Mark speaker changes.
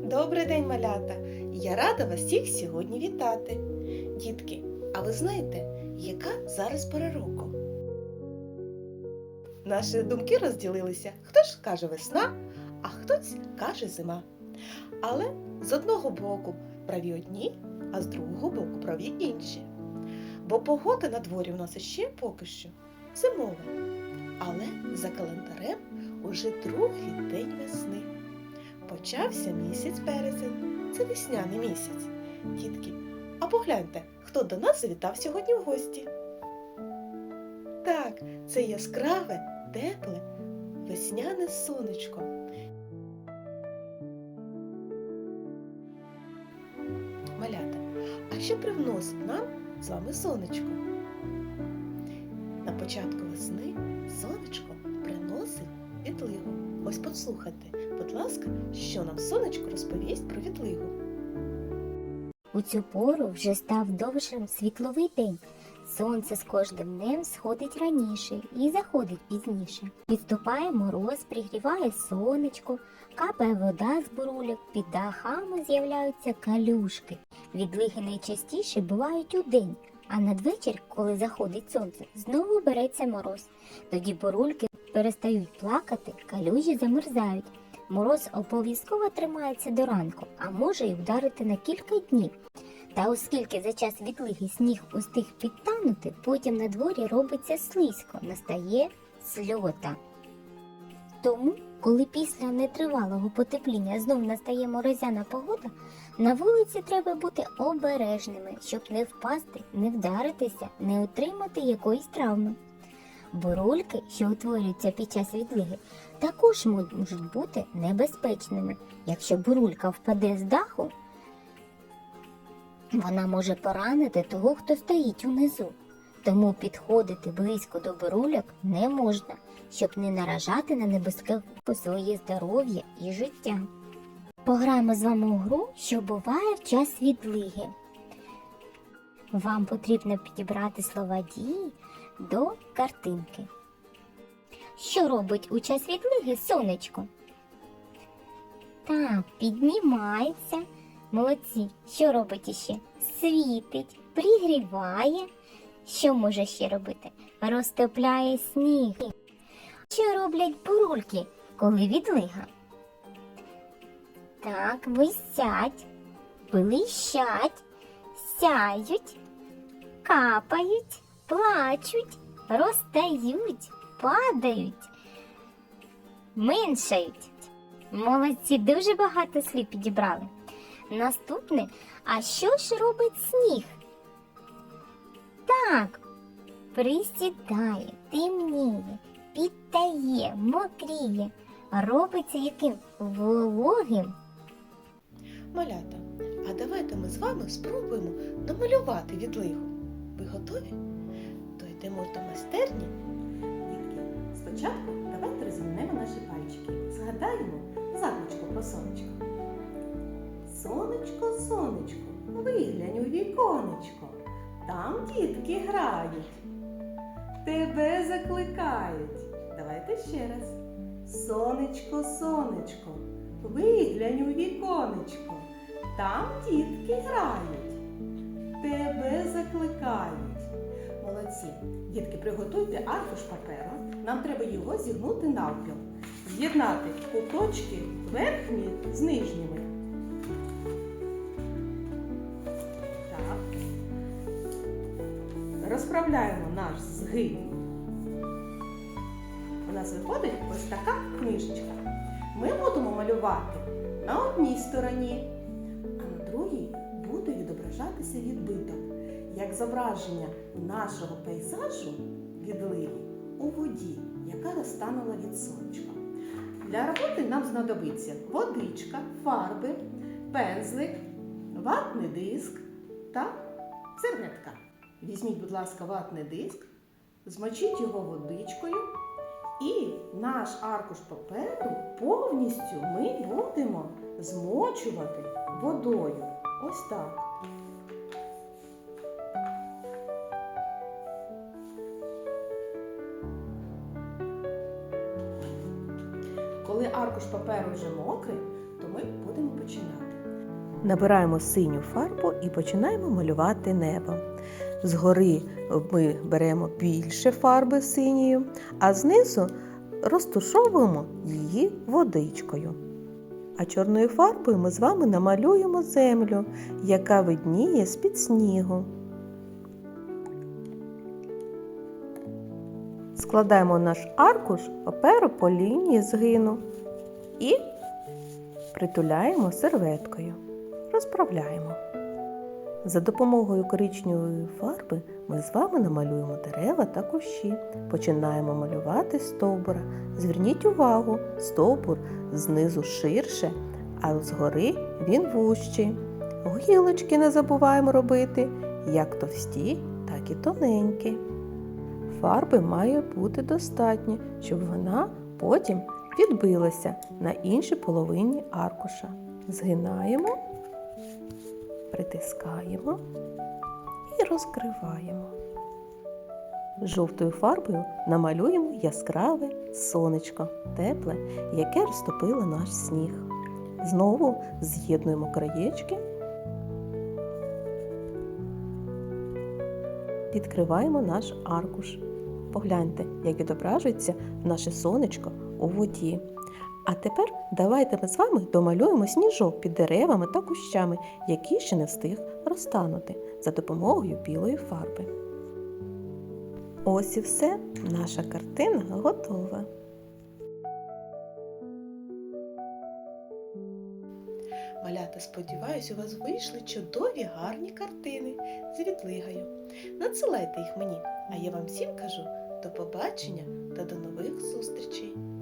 Speaker 1: Добрий день, малята! Я рада вас всіх сьогодні вітати. Дітки, а ви знаєте, яка зараз пора року? Наші думки розділилися. Хто ж каже весна, а хтось каже зима. Але з одного боку праві одні, а з другого боку праві інші. Бо погода на дворі в нас ще поки що зимова. Але за календарем уже другий день весни. Почався місяць березень. Це весняний місяць. Дітки, а погляньте, хто до нас завітав сьогодні в гості. Так, це яскраве, тепле, весняне сонечко. Малята, а що привносить нам з вами сонечко? На початку весни сонечко приносить відлигу. Ось послухайте, будь ласка, що нам сонечко розповість про відлигу.
Speaker 2: У цю пору вже став довшим світловий день. Сонце з кожним днем сходить раніше і заходить пізніше. Підступає мороз, пригріває сонечко, капає вода з бурульок, під дахами з'являються калюшки. Відлиги найчастіше бувають удень, а надвечір, коли заходить сонце, знову береться мороз. Тоді бурульки перестають плакати, калюжі замерзають. Мороз обов'язково тримається до ранку, а може й вдарити на кілька днів. Та оскільки за час відлиги сніг устиг підтанути, потім на дворі робиться слизько, настає сльота. Тому, коли після нетривалого потепління знов настає морозяна погода, на вулиці треба бути обережними, щоб не впасти, не вдаритися, не отримати якоїсь травми. Бурульки, що утворюються під час відлиги, також можуть бути небезпечними. Якщо бурулька впаде з даху, вона може поранити того, хто стоїть унизу. Тому підходити близько до бурульок не можна, щоб не наражати на небезпеку своє здоров'я і життя. Пограємо з вами у гру, що буває в час відлиги. Вам потрібно підібрати слова дії до картинки. Що робить у час відлиги сонечко? Так, піднімається. Молодці. Що робить іще? Світить, пригріває. Що може ще робити? Розтопляє сніг. Що роблять бурульки, коли відлига? Так, висять, блищать, сяють, капають, плачуть, розтають, падають, меншають. Молодці, дуже багато слів підібрали. Наступне, а що ж робить сніг? Так, присідає, темніє, підтає, мокріє, робиться яким? Вологим.
Speaker 1: Малята, а давайте ми з вами спробуємо намалювати відлигу. Ви готові? То йдемо до майстерні.
Speaker 3: Дітки, спочатку давайте розімнемо наші пальчики. Згадаємо загадку про сонечко. Сонечко, сонечко, виглянь у віконечко. Там дітки грають, тебе закликають. Давайте ще раз. Сонечко, сонечко, виглянь у віконечко. Там дітки грають, тебе закликають. Молодці. Дітки, приготуйте аркуш паперу. Нам треба його зігнути навпіл. З'єднати куточки верхні з нижніми. Так. Розправляємо наш згин. У нас виходить ось така книжечка. Ми будемо малювати на одній стороні, а на другій буде відображатися відбиток, як зображення нашого пейзажу відливи у воді, яка розтанула від сонечка. Для роботи нам знадобиться водичка, фарби, пензлик, ватний диск та серветка. Візьміть, будь ласка, ватний диск, змочіть його водичкою і наш аркуш паперу повністю ми будемо змочувати водою. Ось так. Коли аркуш паперу вже мокрий, то ми будемо починати. Набираємо синю фарбу і починаємо малювати небо. Згори ми беремо більше фарби синьої, а знизу розтушовуємо її водичкою. А чорною фарбою ми з вами намалюємо землю, яка видніє з-під снігу. Складаємо наш аркуш паперу по лінії згину і притуляємо серветкою. Розправляємо. За допомогою коричневої фарби ми з вами намалюємо дерева та кущі. Починаємо малювати стовбура. Зверніть увагу, стовбур знизу ширше, а згори він вужчий. Гілочки не забуваємо робити, як товсті, так і тоненькі. Фарби має бути достатньо, щоб вона потім відбилася на іншій половині аркуша. Згинаємо, притискаємо і розкриваємо. Жовтою фарбою намалюємо яскраве сонечко, тепле, яке розтопило наш сніг. Знову з'єднуємо краєчки, відкриваємо наш аркуш. Погляньте, як відображується наше сонечко у воді. А тепер давайте ми з вами домалюємо сніжок під деревами та кущами, які ще не встиг розтанути, за допомогою білої фарби. Ось і все, наша картина готова.
Speaker 1: Малята, сподіваюсь, у вас вийшли чудові гарні картини з відлигою. Надсилайте їх мені, а я вам всім кажу до побачення та до нових зустрічей!